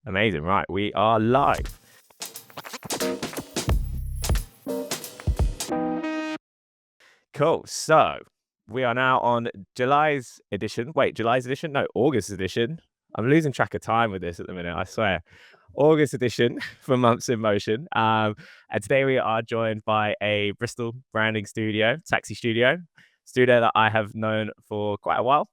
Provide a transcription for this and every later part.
Amazing. Right, we are live. Cool. So we are now on July's edition. Wait, July's edition? No, August edition. I'm losing track of time with this at the minute, I swear. August edition for Months in Motion. And today we are joined by a Bristol branding studio, Taxi studio that I have known for quite a while.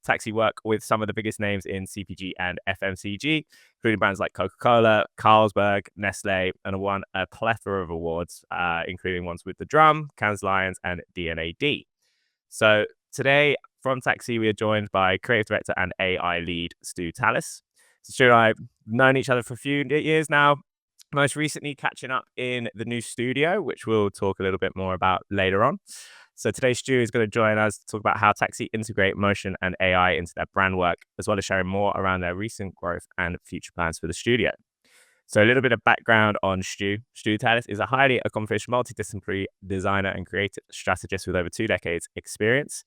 Taxi work with some of the biggest names in CPG and FMCG, including brands like Coca-Cola, Carlsberg, Nestle, and won a plethora of awards, including ones with The Drum, Cannes Lions, and D&AD. So today from Taxi, we are joined by creative director and AI lead Stu Tallis. So Stu and I have known each other for a few years now, most recently catching up in the new studio, which we'll talk a little bit more about later on. So today, Stu is going to join us to talk about how Taxi integrate motion and AI into their brand work, as well as sharing more around their recent growth and future plans for the studio. So a little bit of background on Stu. Stu Tallis is a highly accomplished multidisciplinary designer and creative strategist with over 2 decades experience.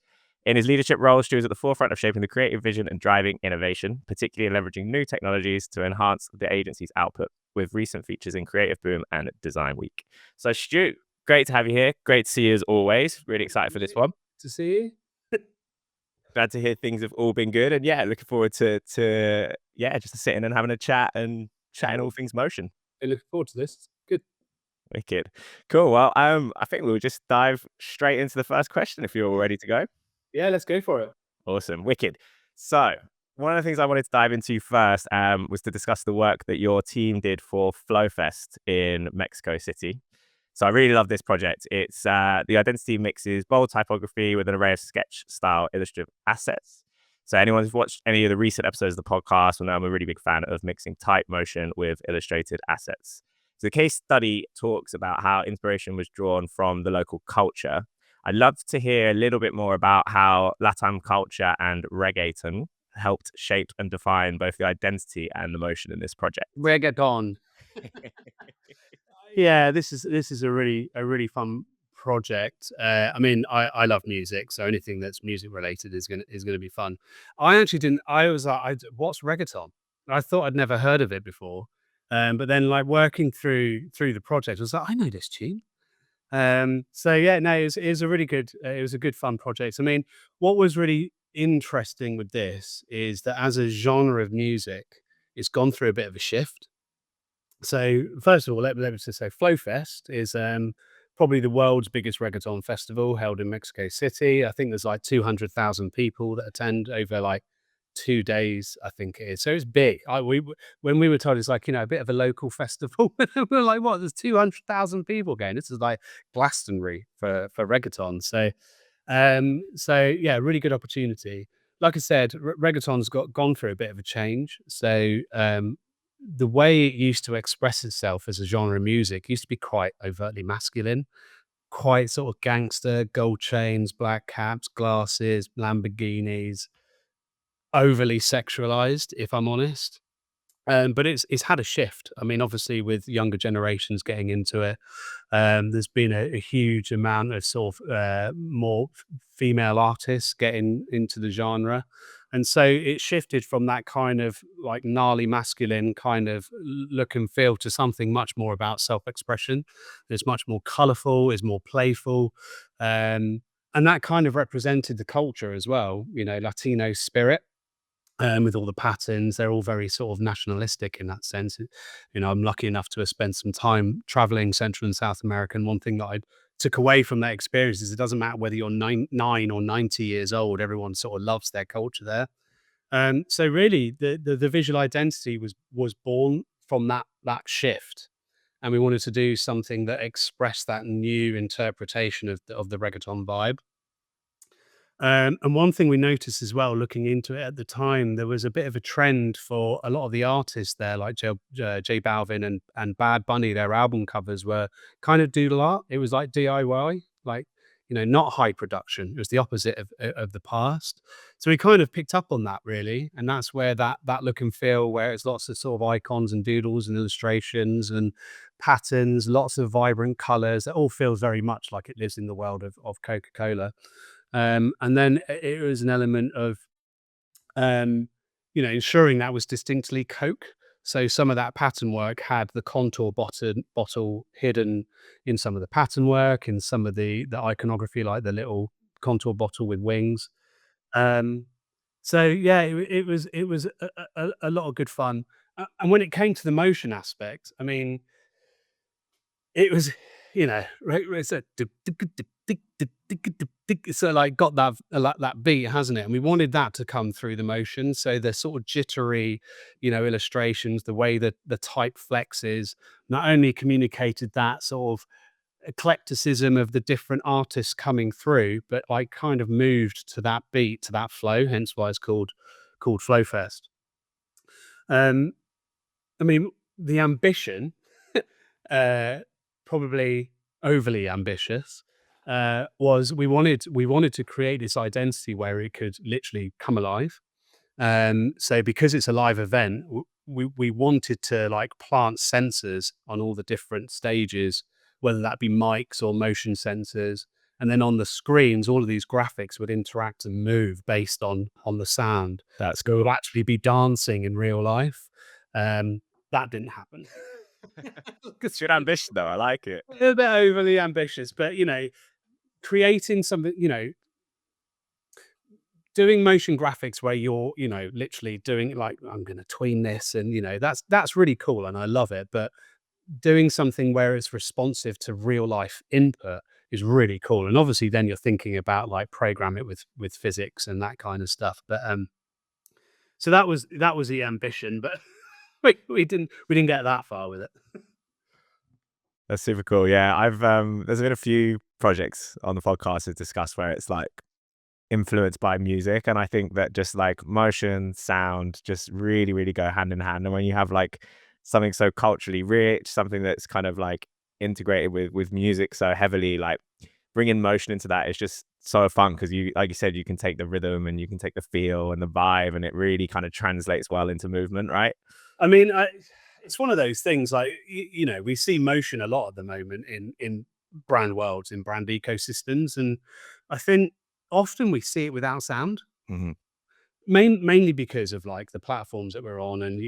In his leadership role, Stu is at the forefront of shaping the creative vision and driving innovation, particularly in leveraging new technologies to enhance the agency's output, with recent features in Creative Boom and Design Week. So Stu, great to have you here. Great to see you as always. Really excited for this one. To see you. Glad to hear things have all been good. And yeah, looking forward to just sitting and having a chat and chatting all things motion. I look forward to this. Good. Wicked. Cool. Well, I think we'll just dive straight into the first question if you're all ready to go. Yeah, let's go for it. Awesome. Wicked. So one of the things I wanted to dive into first was to discuss the work that your team did for FlowFest in Mexico City. So I really love this project. It's the identity mixes bold typography with an array of sketch style illustrative assets. So anyone who's watched any of the recent episodes of the podcast will know I'm a really big fan of mixing type motion with illustrated assets. So the case study talks about how inspiration was drawn from the local culture. I'd love to hear a little bit more about how Latam culture and reggaeton helped shape and define both the identity and the motion in this project. Reggaeton. Yeah, this is a really fun project. I mean, I love music, so anything that's music related is gonna be fun. I actually didn't. I was like, what's reggaeton? I thought I'd never heard of it before, but then like working through the project, I was like, I know this tune. So yeah, no, it was a really good, it was a good fun project. I mean, what was really interesting with this is that as a genre of music, it's gone through a bit of a shift. So first of all, let me just say FlowFest is probably the world's biggest reggaeton festival held in Mexico City. I think there's like 200,000 people that attend over like 2 days, I think it is. So it's big. When we were told it's like, a bit of a local festival, we were like, what? There's 200,000 people going. This is like Glastonbury for reggaeton. So yeah, really good opportunity. Like I said, reggaeton's gone through a bit of a change. So the way it used to express itself as a genre of music used to be quite overtly masculine, quite sort of gangster, gold chains, black caps, glasses, Lamborghinis, overly sexualized, if I'm honest. But it's had a shift. I mean, obviously, with younger generations getting into it, there's been a huge amount of sort of more female artists getting into the genre. And so it shifted from that kind of like gnarly masculine kind of look and feel to something much more about self-expression. It's much more colorful, it's more playful. And that kind of represented the culture as well, Latino spirit, with all the patterns. They're all very sort of nationalistic in that sense. I'm lucky enough to have spent some time traveling Central and South America. And one thing that I took away from that experience is it doesn't matter whether you're 9 or 90 years old, everyone sort of loves their culture there. So really the visual identity was born from that shift. And we wanted to do something that expressed that new interpretation of the reggaeton vibe. And one thing we noticed as well, looking into it at the time, there was a bit of a trend for a lot of the artists there, like J Balvin and Bad Bunny. Their album covers were kind of doodle art. It was like DIY, like not high production. It was the opposite of the past. So we kind of picked up on that really, and that's where that look and feel, where it's lots of sort of icons and doodles and illustrations and patterns, lots of vibrant colors. It all feels very much like it lives in the world of Coca-Cola. And then it was an element of, ensuring that was distinctly Coke. So some of that pattern work had the contour bottle hidden in some of the pattern work, in some of the iconography, like the little contour bottle with wings. Um, so yeah, it was a lot of good fun. And when it came to the motion aspect, I mean, it was, right, it's a so like got that beat, hasn't it? And we wanted that to come through the motion. So the sort of jittery, illustrations, the way that the type flexes, not only communicated that sort of eclecticism of the different artists coming through, but like kind of moved to that beat, to that flow, hence why it's called FlowFest. Um, I mean, the ambition, uh, probably overly ambitious, was we wanted to create this identity where it could literally come alive. So because it's a live event, we wanted to like plant sensors on all the different stages, whether that be mics or motion sensors. And then on the screens, all of these graphics would interact and move based on the sound. That's So it cool. would actually be dancing in real life. That didn't happen. It's good ambition, though. I like it. A bit overly ambitious, but creating something, doing motion graphics where you're, literally doing like, I'm going to tween this, and that's really cool and I love it. But doing something where it's responsive to real life input is really cool. And obviously, then you're thinking about like program it with physics and that kind of stuff. But so that was the ambition, but we didn't get that far with it. That's super cool. Yeah, there's been a few projects on the podcast to discuss where it's like influenced by music, and I think that just like motion, sound, just really, really go hand in hand. And when you have like something so culturally rich, something that's kind of like integrated with music so heavily, like bringing motion into that is just so fun because you, like you said, you can take the rhythm and you can take the feel and the vibe, and it really kind of translates well into movement, right? I mean, it's one of those things like we see motion a lot at the moment in brand worlds, in brand ecosystems, and I think often we see it without sound, Hmm. mainly because of like the platforms that we're on, and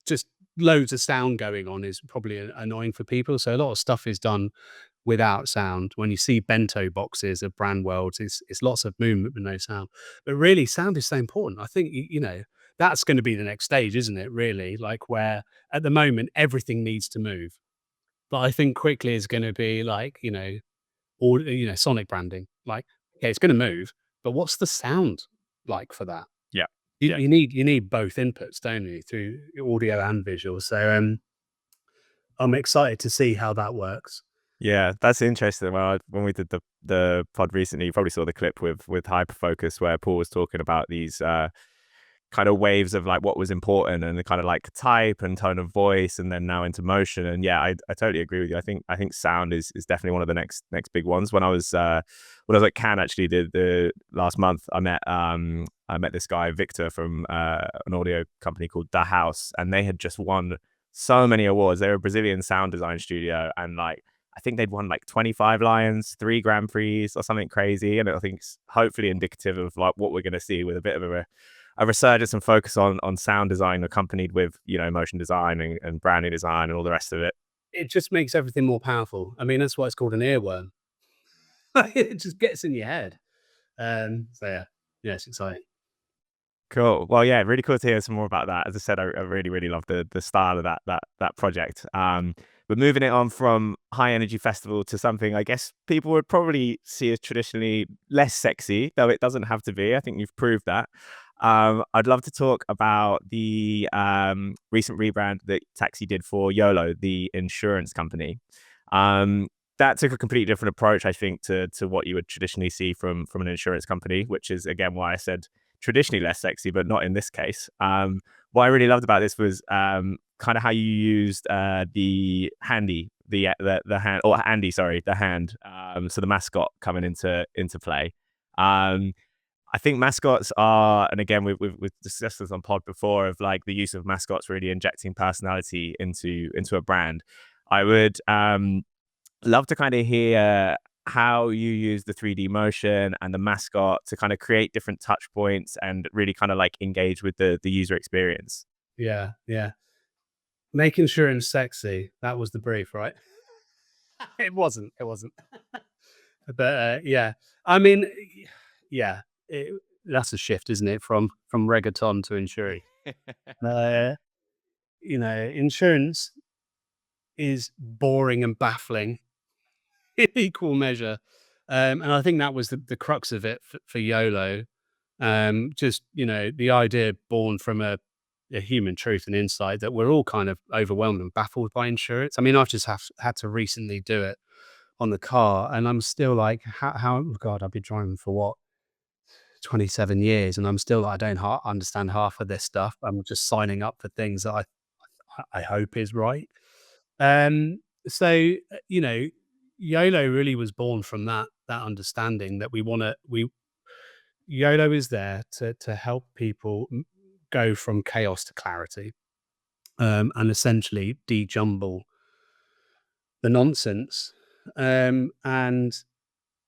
just loads of sound going on is probably annoying for people. So a lot of stuff is done without sound. When you see bento boxes of brand worlds, it's lots of movement with no sound. But really, sound is so important. I think that's going to be the next stage, isn't it? Really, like where at the moment everything needs to move, but I think quickly is going to be like or sonic branding. Like, okay, it's going to move, but what's the sound like for that? Yeah. You, Yeah. you need both inputs, don't you, through audio and visual. So I'm excited to see how that works. Yeah, that's interesting. Well, when we did the pod recently, you probably saw the clip with Hyperfocus where Paul was talking about these kind of waves of like what was important and the kind of like type and tone of voice, and then now into motion. And yeah, I totally agree with you. I think sound is definitely one of the next big ones. When I was at Cannes, actually, the last month, I met this guy Victor from an audio company called Da House, and they had just won so many awards. They're a Brazilian sound design studio, and like I think they'd won like 25 Lions, 3 Grand Prix or something crazy. And I think it's hopefully indicative of like what we're going to see with a bit of a resurgence and focus on sound design accompanied with, motion design and branding design and all the rest of it. It just makes everything more powerful. I mean, that's why it's called an earworm. It just gets in your head. So yeah, it's exciting. Cool. Well, yeah, really cool to hear some more about that. As I said, I really, really love the style of that project. But moving it on from high energy festival to something I guess people would probably see as traditionally less sexy, though it doesn't have to be. I think you've proved that. I'd love to talk about the recent rebrand that Taxi did for YOLOH, the insurance company. Um, that took a completely different approach, I think, to what you would traditionally see from an insurance company, which is again why I said traditionally less sexy, but not in this case. What I really loved about this was kind of how you used the handy, the hand, or Andy, sorry, the hand. So the mascot coming into play. I think mascots are, and again, we've discussed this on pod before, of like the use of mascots really injecting personality into a brand. I would love to kind of hear how you use the 3D motion and the mascot to kind of create different touch points and really kind of like engage with the user experience. Yeah, yeah. Make insurance sexy. That was the brief, right? It wasn't. It wasn't. But yeah, I mean, yeah, that's a shift, isn't it, from reggaeton to insurance? Uh, insurance is boring and baffling in equal measure, and I think that was the crux of it for YOLO. Just the idea born from a human truth and insight that we're all kind of overwhelmed and baffled by insurance. I mean, I've just had to recently do it on the car, and I'm still like, how oh God, I've been driving for what, 27 years, and I'm still like, I don't understand half of this stuff. I'm just signing up for things that I hope is right. Um, so YOLO really was born from that understanding that we YOLO is there to help people go from chaos to clarity, and essentially de-jumble the nonsense. And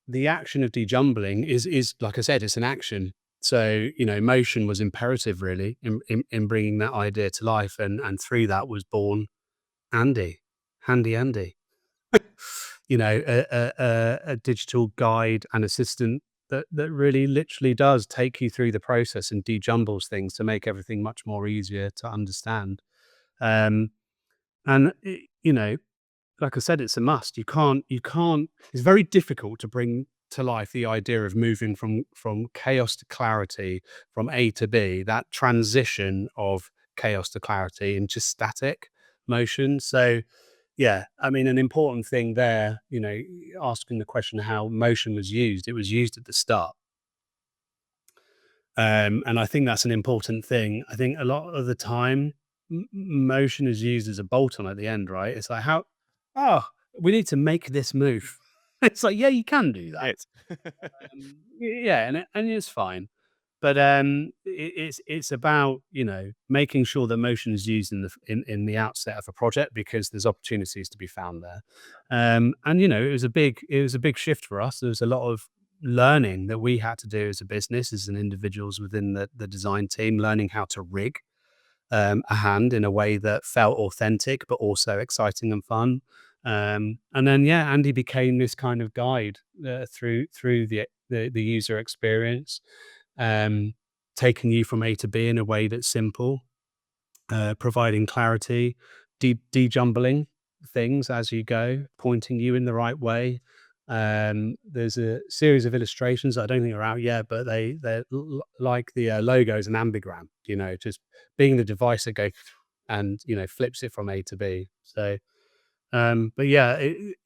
the action of dejumbling is like I said, it's an action. So motion was imperative really in bringing that idea to life, and through that was born Andy, Handy Andy. A digital guide and assistant that really literally does take you through the process and dejumbles things to make everything much more easier to understand. Um, and like I said, it's a must. You can't. It's very difficult to bring to life the idea of moving from chaos to clarity, from A to B. That transition of chaos to clarity in just static motion. So, yeah, I mean, an important thing there, asking the question how motion was used. It was used at the start. And I think that's an important thing. I think a lot of the time, motion is used as a bolt on at the end, right? It's like, oh, we need to make this move. It's like, yeah, you can do that. It. Yeah, and it's fine. But it's about making sure that motion is used in the outset of a project, because there's opportunities to be found there. And it was a big shift for us. There was a lot of learning that we had to do as a business, as an individuals within the design team, learning how to rig a hand in a way that felt authentic but also exciting and fun. And then yeah, Andy became this kind of guide through the user experience, um, taking you from A to B in a way that's simple, providing clarity, de-jumbling things as you go, pointing you in the right way. There's a series of illustrations that I don't think are out yet, but they're like the logos and ambigram. Just being the device that goes and flips it from A to B. So, but yeah,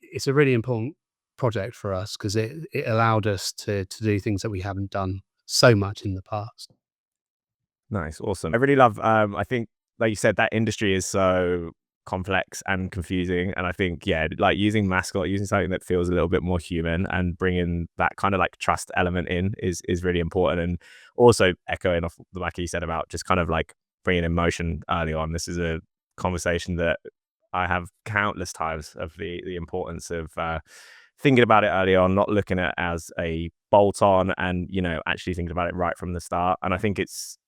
it's a really important project for us because it allowed us to do things that we haven't done so much in the past. Nice, awesome. I really love, I think, like you said, that industry is so complex and confusing. And I think, yeah, like using mascot, using something that feels a little bit more human and bringing that kind of like trust element in is really important. And also echoing off the back you said about just kind of like bringing emotion early on. This is a conversation that I have countless times of the importance of thinking about it early on, not looking at it as a bolt on, and actually thinking about it right from the start. And I think it's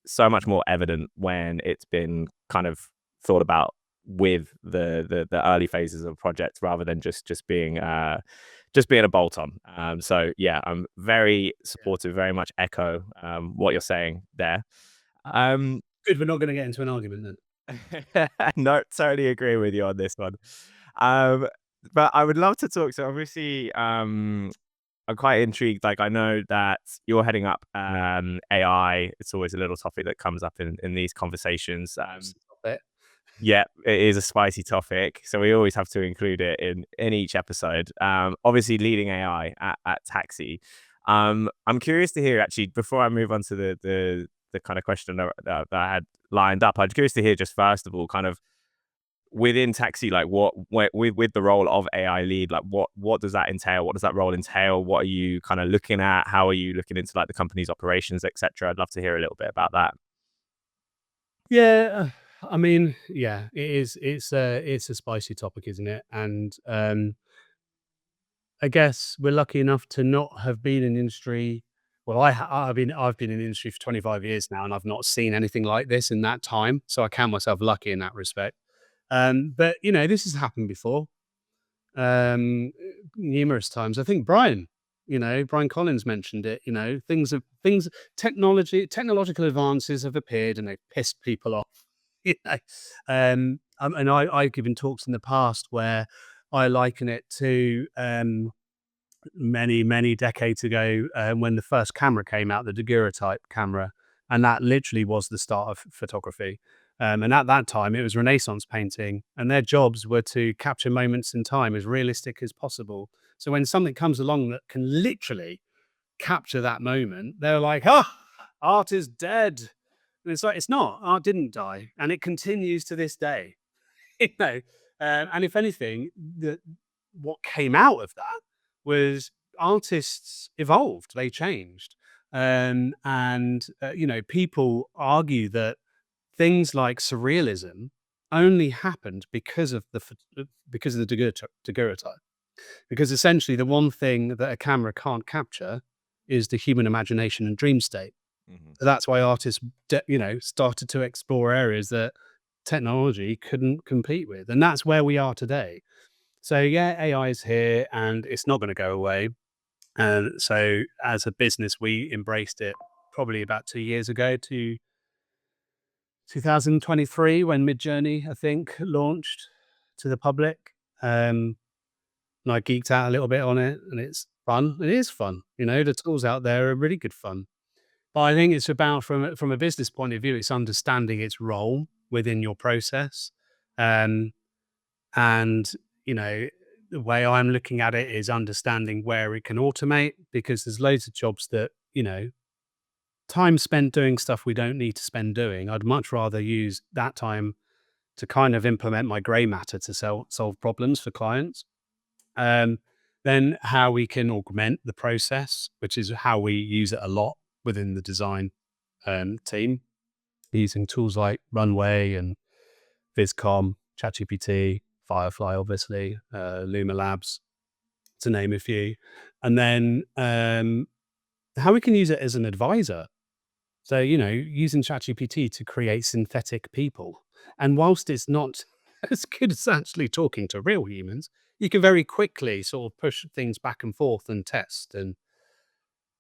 so much more evident when it's been kind of thought about with the early phases of a project rather than just being a bolt on. So yeah, I'm very supportive, very much echo what you're saying there. Um, Good, we're not going to get into an argument then. no, totally agree with you on this one. Um, but I would love to talk. So obviously, I'm quite intrigued. Like, I know that you're heading up AI. It's always a little topic that comes up in these conversations. Stop it. Yeah, it is a spicy topic, so we always have to include it in each episode. Obviously, leading AI at Taxi. I'm curious to hear, actually, before I move on to the kind of question that I had lined up. I'm curious to hear, just first of all, kind of within Taxi, like with the role of AI lead, like what does that entail? What does that role entail? What are you kind of looking at? How are you looking into like the company's operations, etc.? I'd love to hear a little bit about that. Yeah, I mean, yeah, it is. It's a spicy topic, isn't it? And I guess we're lucky enough to not have been in industry Well, I've been in the industry for 25 years now, and I've not seen anything like this in that time. So I count myself lucky in that respect. But this has happened before, numerous times. I think Brian Collins mentioned it. Technological advances have appeared, and they've pissed people off. You know, and I've given talks in the past where I liken it to many decades ago, when the first camera came out, the daguerreotype camera, and that literally was the start of photography. And at that time, it was Renaissance painting, and their jobs were to capture moments in time as realistic as possible. So when something comes along that can literally capture that moment, they're like, "Ah, art is dead." And it's like, it's not. Art didn't die, and it continues to this day. you know, and if anything, what came out of that was artists evolved, they changed. People argue that things like surrealism only happened because of the daguerreotype. Because essentially, the one thing that a camera can't capture is the human imagination and dream state. Mm-hmm. That's why artists, started to explore areas that technology couldn't compete with, and that's where we are today. So yeah, AI is here, and it's not going to go away. And so, as a business, we embraced it probably about 2 years ago, to 2023, when Midjourney, I think, launched to the public. And I geeked out a little bit on it, and it's fun. It is fun. The tools out there are really good fun. But I think it's about, from a business point of view, it's understanding its role within your process. Um, and, the way I'm looking at it is understanding where it can automate, because there's loads of jobs that, time spent doing stuff we don't need to spend doing. I'd much rather use that time to kind of implement my gray matter to solve problems for clients. Then how we can augment the process, which is how we use it a lot within the design team, using tools like Runway and Viscom, ChatGPT, Firefly, obviously, Luma Labs, to name a few. And then how we can use it as an advisor. So, using ChatGPT to create synthetic people. And whilst it's not as good as actually talking to real humans, you can very quickly sort of push things back and forth and test.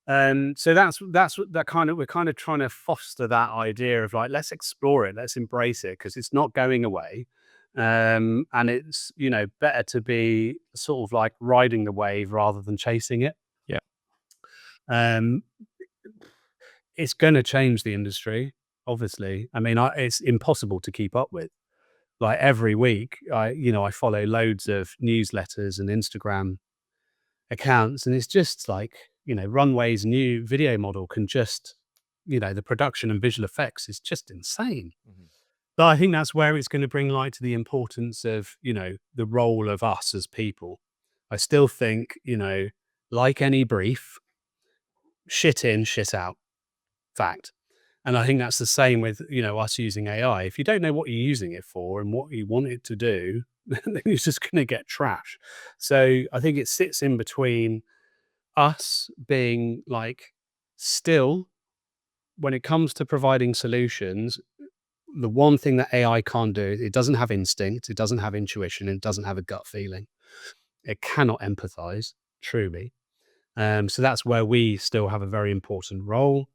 And so that's what that kind of we're kind of trying to foster that idea of, like, let's explore it, let's embrace it, because it's not going away. And it's better to be sort of like riding the wave rather than chasing it. Yeah. Um, it's going to change the industry, obviously. I mean, it's impossible to keep up with. Like, every week, I follow loads of newsletters and Instagram accounts, and it's just like, Runway's new video model can just, the production and visual effects is just insane. Mm-hmm. But I think that's where it's going to bring light to the importance of, the role of us as people. I still think, like any brief, shit in, shit out, fact. And I think that's the same with, us using AI. If you don't know what you're using it for and what you want it to do, then it's just going to get trash. So I think it sits in between us being like, still, when it comes to providing solutions, the one thing that AI can't do, it doesn't have instinct, it doesn't have intuition, it doesn't have a gut feeling. It cannot empathize, truly. So that's where we still have a very important role.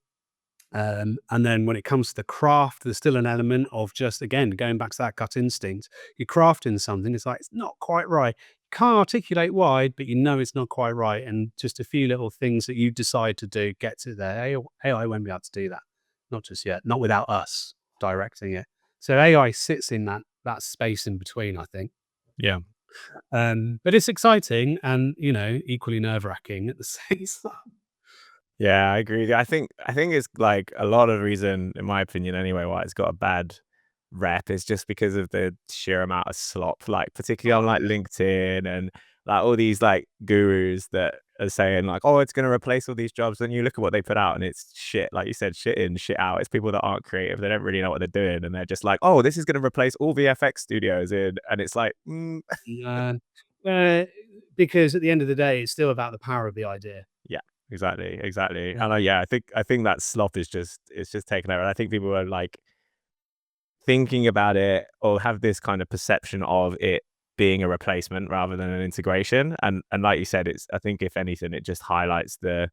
And then when it comes to the craft, there's still an element of, just, again, going back to that gut instinct. You're crafting something, it's like, it's not quite right. You can't articulate why, but it's not quite right. And just a few little things that you decide to do gets it there. AI won't be able to do that. Not just yet. Not without us directing it. So AI sits in that space in between, I think. Yeah. But it's exciting and, equally nerve-wracking at the same time. Yeah, I agree with you. I think it's like a lot of the reason, in my opinion anyway, why it's got a bad rep is just because of the sheer amount of slop, like particularly on like LinkedIn and like all these like gurus that are saying like, oh, it's going to replace all these jobs. And you look at what they put out and it's shit. Like you said, shit in, shit out. It's people that aren't creative. They don't really know what they're doing. And they're just like, oh, this is going to replace all VFX studios and it's like, Yeah. Because at the end of the day, it's still about the power of the idea. Yeah. exactly. Yeah. And yeah, I think that slop is just it's just taken over. And I think people are like thinking about it or have this kind of perception of it being a replacement rather than an integration. And like you said, it's I think if anything, it just highlights the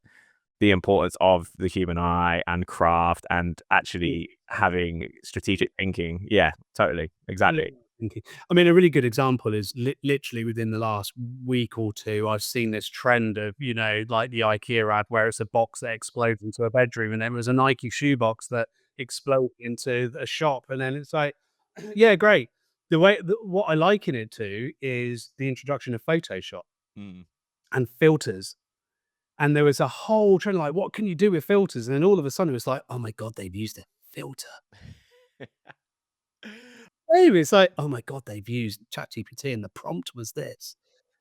importance of the human eye and craft and actually having strategic thinking. Yeah, totally. Yeah, Exactly. thank you. I mean, a really good example is literally within the last week or two, I've seen this trend of, like the IKEA ad where it's a box that explodes into a bedroom, and then there's a Nike shoe box that explodes into a shop. And then it's like, yeah, great. What I liken it to is the introduction of Photoshop Mm. and filters. And there was a whole trend like, what can you do with filters? And then all of a sudden it was like, oh my God, they've used a filter. Maybe it's like, "Oh my god, they've used ChatGPT and the prompt was this."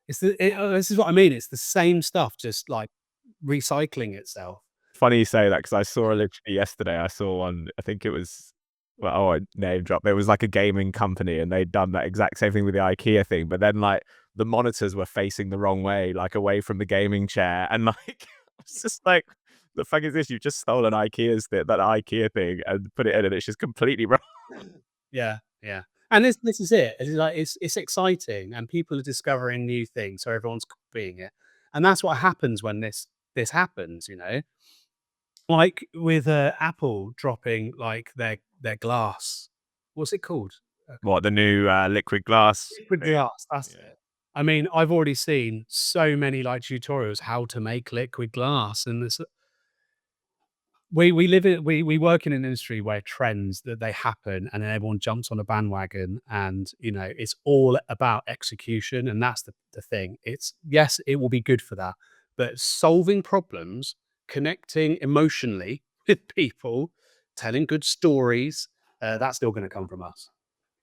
This is what I mean, it's the same stuff, just, like, recycling itself. Funny you say that because I saw literally yesterday. I saw one. I think it was well, oh, I name drop. It was like a gaming company, and they'd done that exact same thing with the IKEA thing. But then, like, the monitors were facing the wrong way, like away from the gaming chair, and like, it's just like, the fuck is this? You've just stolen that IKEA thing and put it in, and it's just completely wrong. Yeah, yeah. And this is it. It's like it's exciting and people are discovering new things, so everyone's copying it. And that's what happens when this happens, you know? Like with, Apple dropping, like, their glass. What's it called? What, the new liquid glass Liquid thing? glass, that's Yeah. it. I mean, I've already seen so many, like, tutorials how to make liquid glass, and this we live in we work in an industry where trends that they happen and then everyone jumps on a bandwagon and, it's all about execution, and that's the thing. It's yes, it will be good for that, but solving problems, connecting emotionally with people, telling good stories, that's still gonna come from us.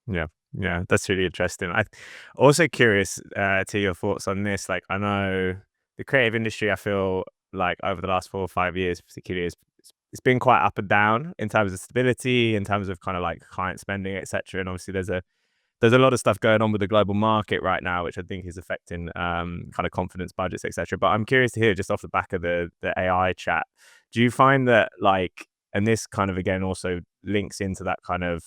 Yeah, yeah, that's really interesting. I also curious to your thoughts on this. Like, I know the creative industry. I feel like over the last 4 or 5 years, particularly, it's been quite up and down in terms of stability, in terms of kind of like client spending, etc. And obviously, there's a lot of stuff going on with the global market right now, which I think is affecting kind of confidence budgets, etc. But I'm curious to hear just off the back of the AI chat. Do you find that like, and this kind of again also links into that kind of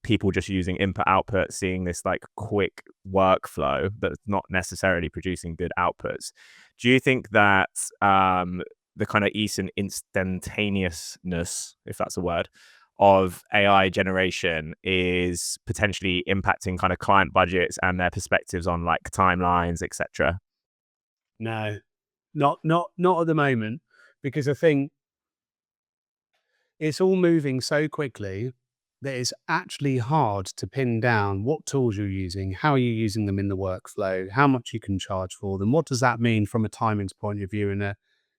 people just using input output, seeing this like quick workflow that's not necessarily producing good outputs. Do you think that the kind of instantaneousness, if that's a word, of AI generation is potentially impacting kind of client budgets and their perspectives on like timelines, etc.? No, not at the moment, because I think it's all moving so quickly that it's actually hard to pin down what tools you're using, how you're using them in the workflow, how much you can charge for them. What does that mean from a timings point of view and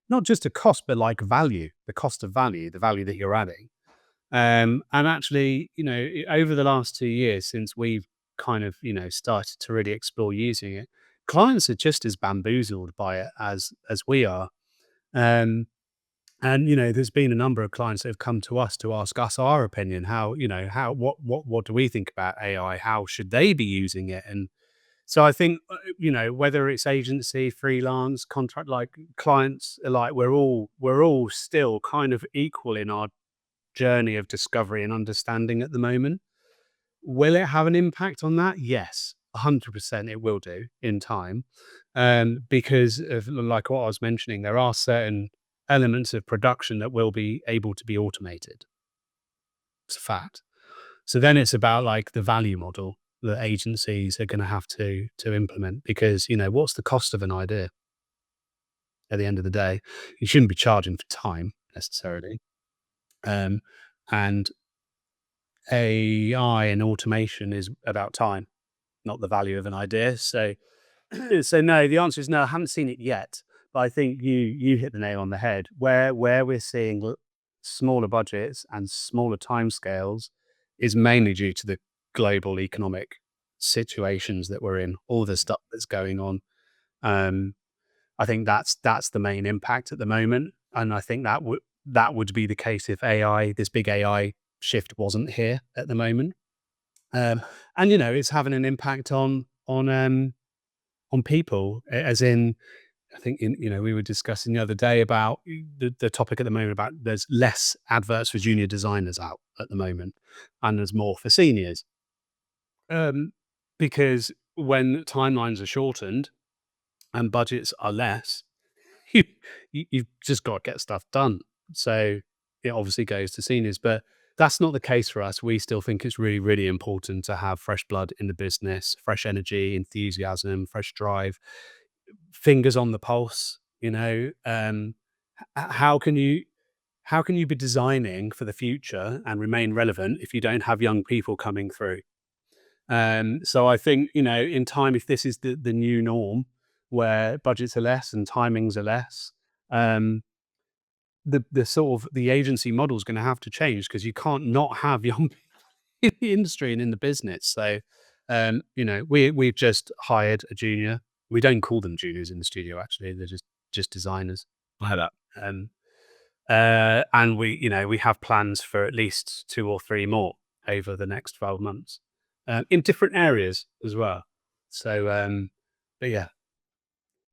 not just a cost, but like value, the cost of value, the value that you're adding. And actually, over the last 2 years since we've kind of, started to really explore using it, clients are just as bamboozled by it as we are. Um, and there's been a number of clients that have come to us to ask us our opinion. How how what do we think about AI? How should they be using it? And so I think whether it's agency, freelance, contract, like clients, like we're all still kind of equal in our journey of discovery and understanding at the moment. Will it have an impact on that? Yes, 100% it will do in time. Because of like what I was mentioning, there are certain elements of production that will be able to be automated. It's a fact. So then it's about like the value model that agencies are going to have to implement because what's the cost of an idea at the end of the day? You shouldn't be charging for time necessarily. Um, and AI and automation is about time, not the value of an idea. So, so no, the answer is no. I haven't seen it yet, but I think you hit the nail on the head. Where we're seeing smaller budgets and smaller timescales is mainly due to the global economic situations that we're in, all the stuff that's going on. Um, I think that's the main impact at the moment, and I think that would be the case if this big AI shift wasn't here at the moment. Um, and it's having an impact on people, as in I think we were discussing the other day about the topic at the moment about there's less adverts for junior designers out at the moment, and there's more for seniors. Because when timelines are shortened and budgets are less, you, you've just got to get stuff done. So it obviously goes to seniors, but that's not the case for us. We still think it's really, really important to have fresh blood in the business, fresh energy, enthusiasm, fresh drive, fingers on the pulse. How can you be designing for the future and remain relevant if you don't have young people coming through? So I think, in time, if this is the new norm where budgets are less and timings are less, um, the sort of the agency model is going to have to change because you can't not have young people in the industry and in the business. So, we've just hired a junior. We don't call them juniors in the studio. Actually, they're just designers. I had that. Um, and we have plans for at least 2 or 3 more over the next 12 months, in different areas as well. So, but yeah.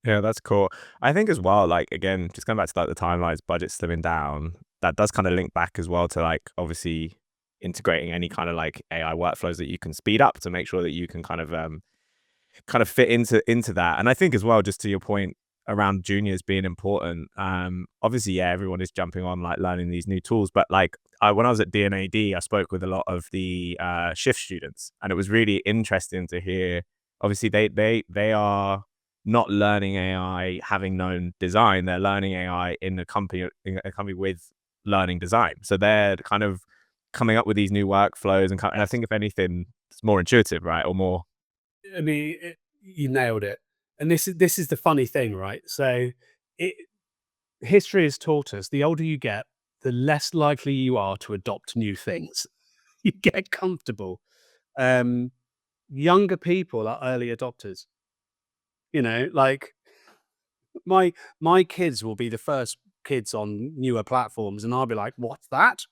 Yeah, that's cool. I think as well, like again, just going back to like the timelines, budget slimming down, that does kind of link back as well to like obviously integrating any kind of like AI workflows that you can speed up to make sure that you can kind of fit into that. And I think as well, just to your point around juniors being important, obviously, yeah, everyone is jumping on like learning these new tools. But like when I was at DNAD, I spoke with a lot of the shift students, and it was really interesting to hear. Obviously, they are not learning AI having known design; they're learning AI in a company with learning design. So they're kind of coming up with these new workflows, and I think if anything, it's more intuitive, right, or more. I mean, you nailed it. And this is the funny thing, right? So, it, history has taught us the older you get, the less likely you are to adopt new things. You get comfortable. Um, Younger people are early adopters. Like my my kids will be the first kids on newer platforms, and I'll be like, "What's that?"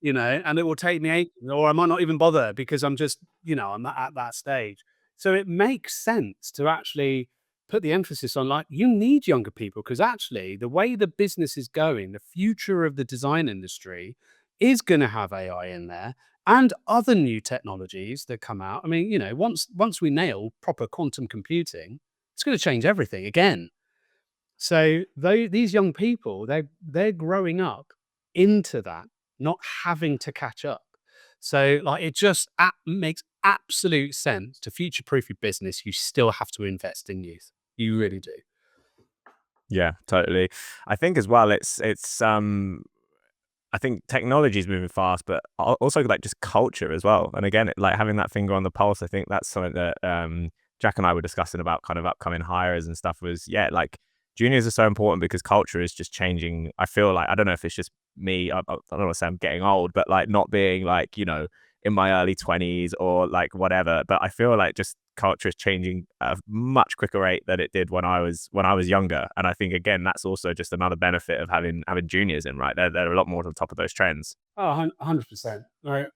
And it will take me ages, or I might not even bother because I'm just, I'm at that stage. So it makes sense to actually put the emphasis on like, you need younger people because actually the way the business is going, the future of the design industry is going to have AI in there and other new technologies that come out. I mean, once we nail proper quantum computing, it's going to change everything again. So these young people, they're growing up into that, not having to catch up. So like it just makes absolute sense to future-proof your business. You still have to invest in youth. You really do. Yeah, totally. I think as well, I think technology is moving fast, but also like just culture as well. And again, like having that finger on the pulse, I think that's something that Jack and I were discussing about kind of upcoming hires and stuff was, yeah, like juniors are so important because culture is just changing. I feel like, I don't know if it's just me, I don't want to say I'm getting old, but like not being like, in my early 20s or like whatever. But I feel like just culture is changing at a much quicker rate than it did when I was younger. And I think again, that's also just another benefit of having juniors in, right? They're a lot more on top of those trends. Oh, 100%. Right.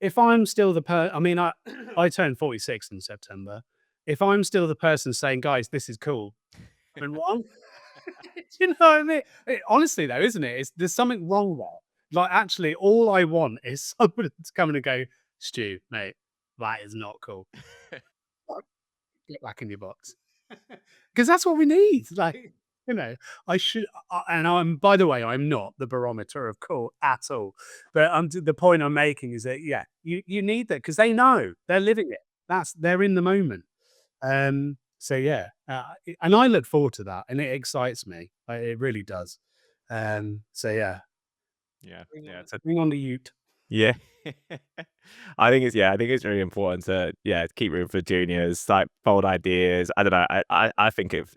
If I'm still I mean, I turned 46 in September. If I'm still the person saying, guys, this is cool, I've been wrong. You know what I mean? Honestly, though, isn't it? There's something wrong there. Like, actually, all I want is someone to come in and go, Stu, mate, that is not cool. Get back in your box. Because that's what we need. Like, you know, I should, and by the way, I'm not the barometer of cool at all. But the point I'm making is that, yeah, you need that because they know they're living it. They're in the moment. So yeah, and I look forward to that, and it excites me. It really does. So yeah, Yeah, bring yeah, on, bring on the Ute. yeah. I think it's really important to keep room for juniors, like bold ideas. I don't know. I think it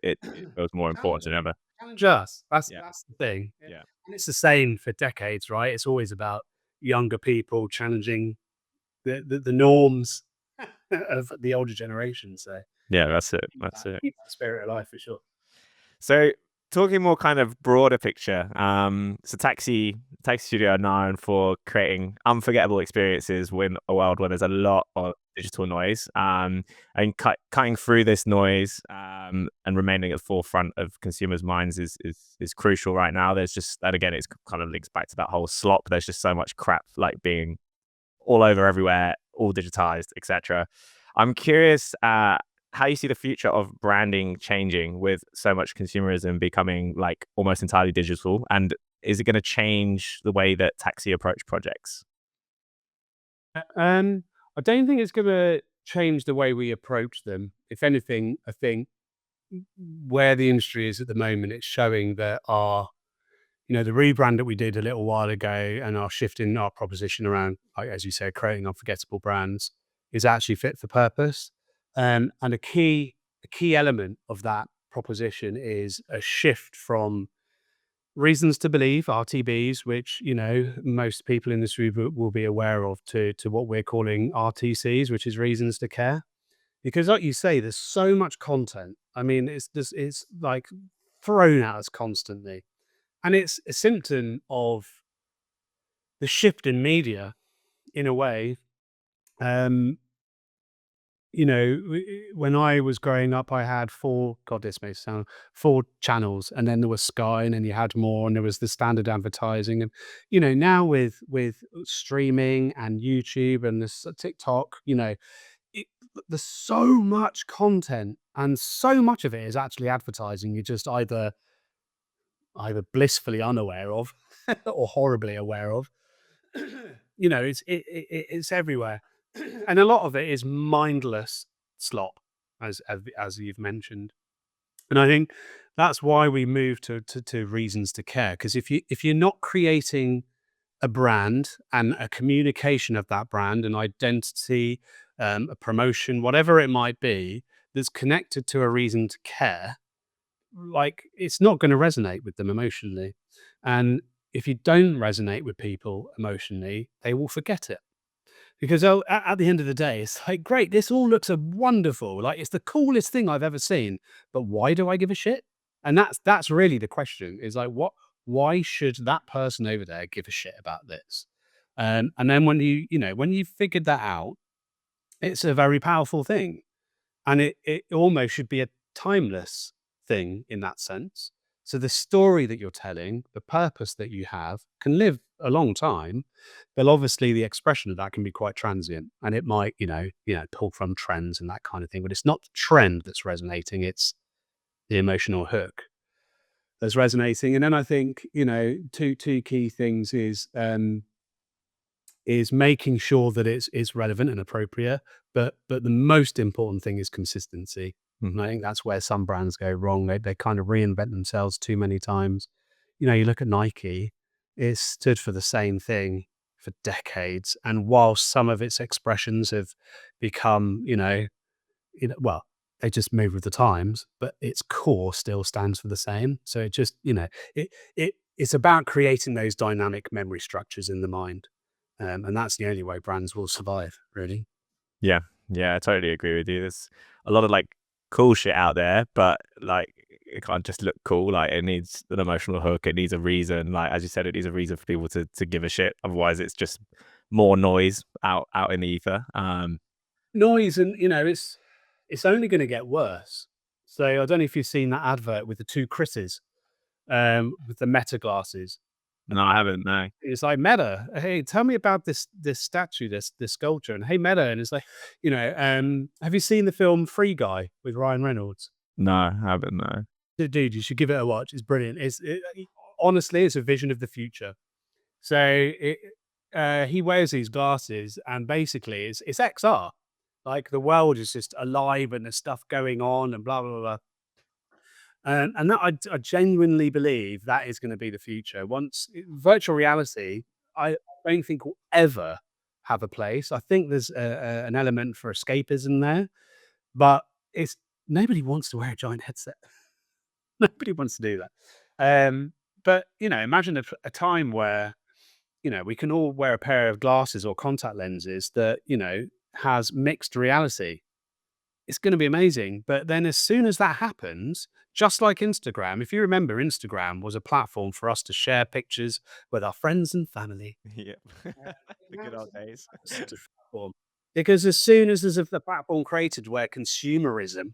feels more important Challenge than ever. challenge us. That's Yeah, that's the thing. Yeah. yeah, And it's the same for decades, right? It's always about younger people challenging the norms of the older generation. So yeah. That's it. That's it. keep that spirit alive for sure. So talking more kind of broader picture. So Taxi Studio are known for creating unforgettable experiences in a world where there's a lot of digital noise. And cutting through this noise, and remaining at the forefront of consumers' minds is crucial right now. There's just that again, it's kind of links back to that whole slop. There's just so much crap like being all over everywhere, all digitized, etc. I'm curious how you see the future of branding changing with so much consumerism becoming like almost entirely digital, and is it going to change the way that Taxi approach projects? I don't think it's going to change the way we approach them. If anything, I think where the industry is at the moment, it's showing that the rebrand that we did a little while ago and our shift in our proposition around, like, as you say, creating unforgettable brands is actually fit for purpose. And a key element of that proposition is a shift from reasons to believe, RTBs, which, most people in this room will be aware of, to what we're calling RTCs, which is reasons to care. Because like you say, there's so much content. I mean, it's like thrown at us constantly. And it's a symptom of the shift in media in a way. Um, when I was growing up, I had God, this may sound, four channels, and then there was Sky, and then you had more, and there was the standard advertising. And, now with streaming and YouTube and this TikTok, it, there's so much content, and so much of it is actually advertising. You're just either blissfully unaware of or horribly aware of. It's everywhere, and a lot of it is mindless slop, as you've mentioned. And I think that's why we moved to reasons to care. Because if you're not creating a brand and a communication of that brand, an identity, a promotion, whatever it might be, that's connected to a reason to care, like, it's not going to resonate with them emotionally. And if you don't resonate with people emotionally, they will forget it. Because at the end of the day, it's like, great, this all looks wonderful. Like, it's the coolest thing I've ever seen. But why do I give a shit? And that's really the question, is like, why should that person over there give a shit about this? And then when you figured that out, it's a very powerful thing. And it almost should be a timeless thing in that sense. So the story that you're telling, the purpose that you have, can live a long time, but obviously the expression of that can be quite transient, and it might, pull from trends and that kind of thing. But it's not the trend that's resonating; it's the emotional hook that's resonating. And then I think, two key things is making sure that it's relevant and appropriate, but the most important thing is consistency. And I think that's where some brands go wrong. They kind of reinvent themselves too many times. You look at Nike; it stood for the same thing for decades, and while some of its expressions have become, well, they just move with the times, but its core still stands for the same. So it just, it's about creating those dynamic memory structures in the mind. And that's the only way brands will survive, really. Yeah, yeah, I totally agree with you. There's a lot of like cool shit out there, but like it can't just look cool. Like it needs an emotional hook. It needs a reason. Like as you said, it needs a reason for people to give a shit. Otherwise, it's just more noise out in the ether. Noise, and it's only going to get worse. So I don't know if you've seen that advert with the two Chris's, with the Meta glasses. No, I haven't. No, It's like, Meta, hey, tell me about this statue, this sculpture, and hey, Meta, and it's like, have you seen the film Free Guy with Ryan Reynolds? no, I haven't. No. Dude, you should give it a watch. It's brilliant. Honestly, it's a vision of the future. So he wears these glasses, and basically, it's XR. Like, the world is just alive, and there's stuff going on, and blah blah blah. And that I genuinely believe that is going to be the future. Once virtual reality, I don't think will ever have a place. I think there's an element for escapism there, but it's nobody wants to wear a giant headset. Nobody wants to do that. But imagine a time where we can all wear a pair of glasses or contact lenses that has mixed reality. it's going to be amazing. But then as soon as that happens, just like Instagram, if you remember, Instagram was a platform for us to share pictures with our friends and family. Yeah. The good Now it's old days. such a platform. Because as soon as there's the platform created where consumerism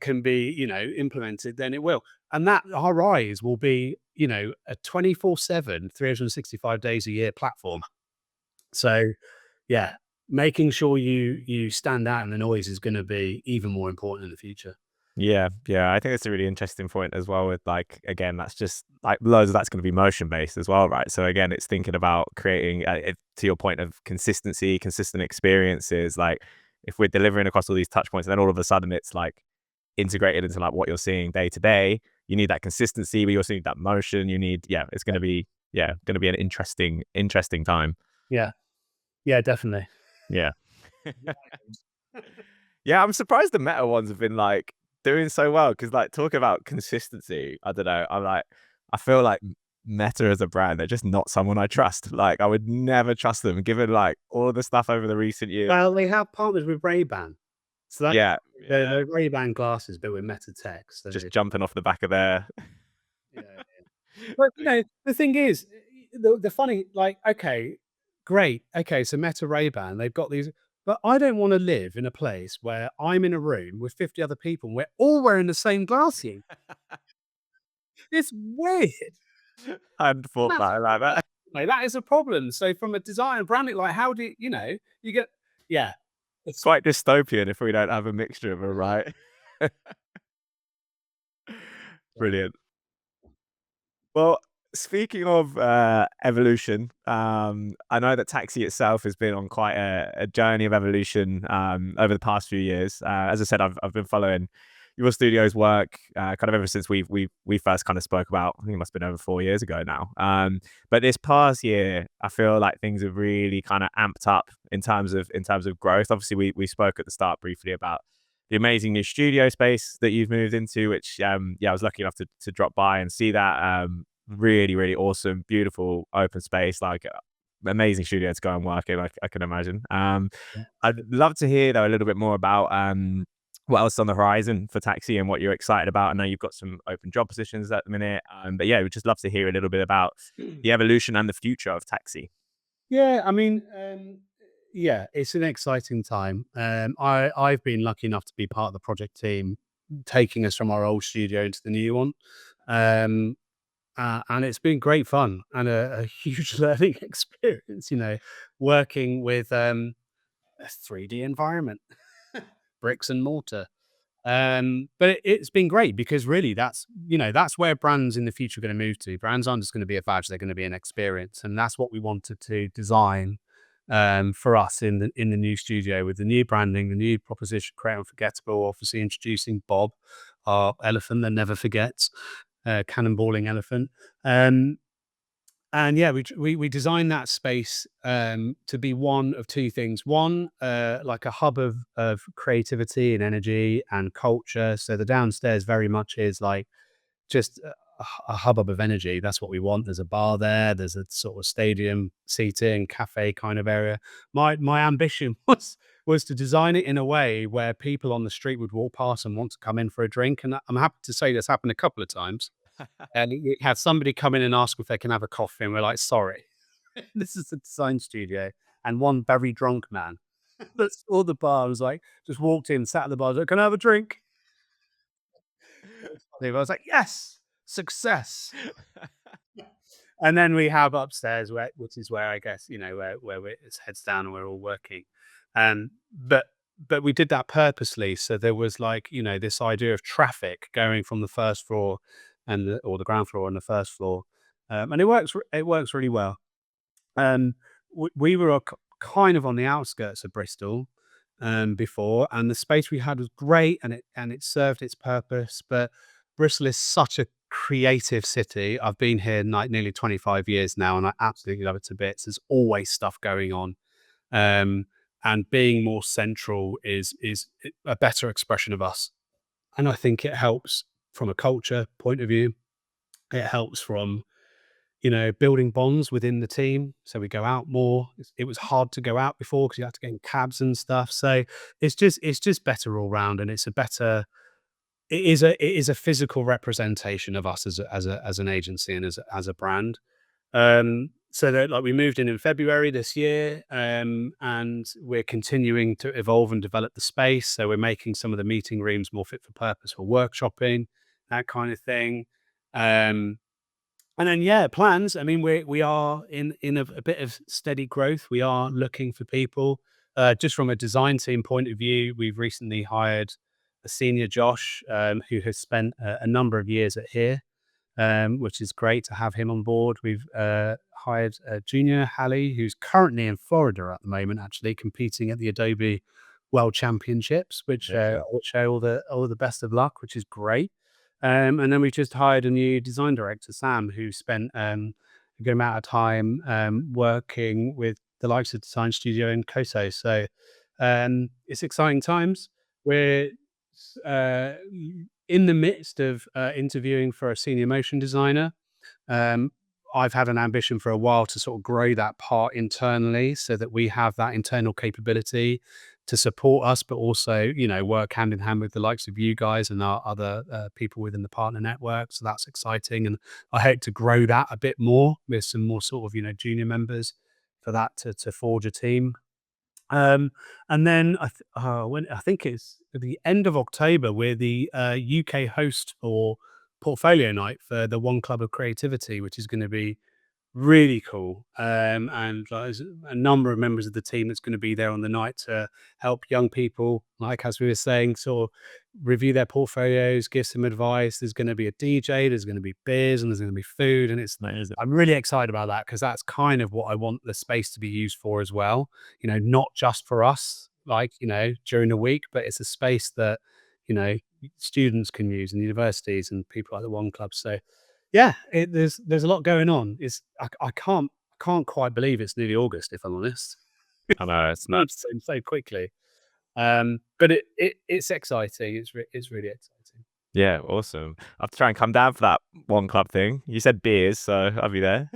can be, implemented, then it will. And that our eyes will be, a 24/7, 365 days a year platform. So yeah, making sure you stand out in the noise is going to be even more important in the future. Yeah, yeah, I think it's a really interesting point as well with like again, that's just like loads of that's going to be motion based as well, right? So again, it's thinking about creating to your point of consistency, consistent experiences. Like if we're delivering across all these touch points, and then all of a sudden it's like integrated into like what you're seeing day to day, you need that consistency, but you also need that motion. You need, yeah, it's going to be, yeah, going to be an interesting time. Yeah, yeah, definitely. Yeah. Yeah, I'm surprised the meta ones have been like doing so well because like talking about consistency, I don't know. I'm like, I feel like Meta as a brand, they're just not someone I trust. Like I would never trust them given like all the stuff over the recent years. Well, they have partnered with Ray-Ban, so that Yeah, yeah, the Ray-Ban glasses, but with Meta tech. So just jumping off the back of their yeah. But, the thing is, the funny like, okay, great. Okay, so Meta Ray-Ban, they've got these, but I don't wanna live in a place where I'm in a room with 50 other people, and we're all wearing the same glasses. It's weird. I hadn't thought That's about it like that. like, that is a problem. So from a design and branding, like, how do you get yeah. It's Quite dystopian if we don't have a mixture of them, right? yeah. Brilliant. Well, speaking of evolution, I know that Taxi itself has been on quite a journey of evolution over the past few years. As I said, I've been following your studio's work kind of ever since we first kind of spoke about. I think it must have been over 4 years ago now. But this past year, I feel like things have really kind of amped up in terms of growth. Obviously, we spoke at the start briefly about the amazing new studio space that you've moved into, which yeah, I was lucky enough to drop by and see that. Really, really awesome, beautiful open space, like amazing studio to go and work in. I can imagine. I'd love to hear though a little bit more about what else is on the horizon for Taxi and what you're excited about. I know you've got some open job positions at the minute, but yeah, we'd just love to hear a little bit about the evolution and the future of Taxi. Yeah, I mean, yeah, it's an exciting time. I've been lucky enough to be part of the project team, taking us from our old studio into the new one. Um, and it's been great fun and a huge learning experience, working with a 3D environment, bricks and mortar. But it's been great because really that's where brands in the future are going to move to. Brands aren't just going to be a badge; they're going to be an experience, and that's what we wanted to design for us in the new studio with the new branding, the new proposition, create unforgettable. Obviously, introducing Bob, our elephant that never forgets, cannonballing elephant. Um, and yeah, we designed that space to be one of two things. One, like a hub of creativity and energy and culture. So the downstairs very much is like just a hubbub of energy. That's what we want. There's a bar there. There's a sort of stadium seating, cafe kind of area. My ambition was to design it in a way where people on the street would walk past and want to come in for a drink. And I'm happy to say that's happened a couple of times. And you have somebody come in and ask if they can have a coffee, and we're like, "Sorry, this is a design studio." And one very drunk man that saw the bar was like, just walked in, sat at the bar, was like, "Can I have a drink?" I was like, "Yes, success." And then we have upstairs, which is where I guess where it's heads down and we're all working. But we did that purposely, so there was like this idea of traffic going from the first floor or the ground floor and the first floor, and it works really well. Um, we were kind of on the outskirts of Bristol before, and the space we had was great, and it served its purpose. But Bristol is such a creative city. I've been here like nearly 25 years now, and I absolutely love it to bits. There's always stuff going on, um, and being more central is a better expression of us. And I think it helps from a culture point of view. It helps from building bonds within the team. So we go out more. It was hard to go out before because you had to get in cabs and stuff. So it's just better all round, and it is a physical representation of us as an agency and as a brand. So that, like, we moved in February this year, and we're continuing to evolve and develop the space. So we're making some of the meeting rooms more fit for purpose for workshopping, that kind of thing. Um, and then, yeah, plans. I mean, we are in a bit of steady growth. We are looking for people. Just from a design team point of view, we've recently hired a senior Josh, who has spent a number of years at here, which is great to have him on board. We've hired a junior, Hallie, who's currently in Florida at the moment, actually competing at the Adobe World Championships, which Yeah. wish her all the best of luck, which is great. And then we've just hired a new design director, Sam, who spent a good amount of time working with the likes of Design Studio and Koso. So it's exciting times. We're uh, in the midst of interviewing for a senior motion designer. Um, I've had an ambition for a while to sort of grow that part internally so that we have that internal capability to support us, but also, work hand in hand with the likes of you guys and our other people within the partner network. So that's exciting. And I hope to grow that a bit more with some more sort of, junior members for that to forge a team. Um, and then I think it's at the end of October, we're the UK host for Portfolio Night for the One Club of Creativity, which is going to be really cool. And there's a number of members of the team that's going to be there on the night to help young people, like as we were saying, sort of review their portfolios, give some advice. There's going to be a DJ, there's going to be beers, and there's going to be food. And I'm really excited about that because that's kind of what I want the space to be used for as well. Not just for us, like, during the week, but it's a space that, you know, students can use and universities and people like the One Club. So yeah, there's a lot going on. I can't quite believe it's nearly August, if I'm honest. I know, it's Months nuts. so quickly. But it's exciting. It's really exciting. Yeah, awesome. I have to try and come down for that One Club thing. You said beers, so I'll be there.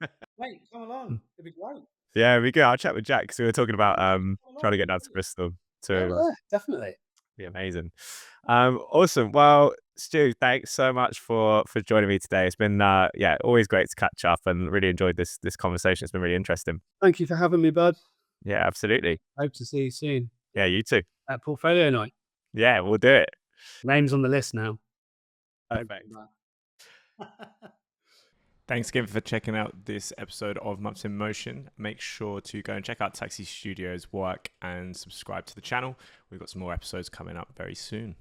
Yeah, mate, come along. It'd be great. Yeah, we go. I'll chat with Jack because we were talking about Come trying along. to get down to Bristol Yeah, to yeah, definitely. be amazing. Awesome. Well, Stu, thanks so much for joining me today. It's been yeah, always great to catch up and really enjoyed this conversation. It's been really interesting. Thank you for having me, bud. Yeah, absolutely. Hope to see you soon Yeah, you too. at Portfolio Night. Yeah, we'll do it. Name's on the list now. Perfect. Thanks again for checking out this episode of Months in Motion. Make sure to go and check out Taxi Studio's work and subscribe to the channel. We've got some more episodes coming up very soon.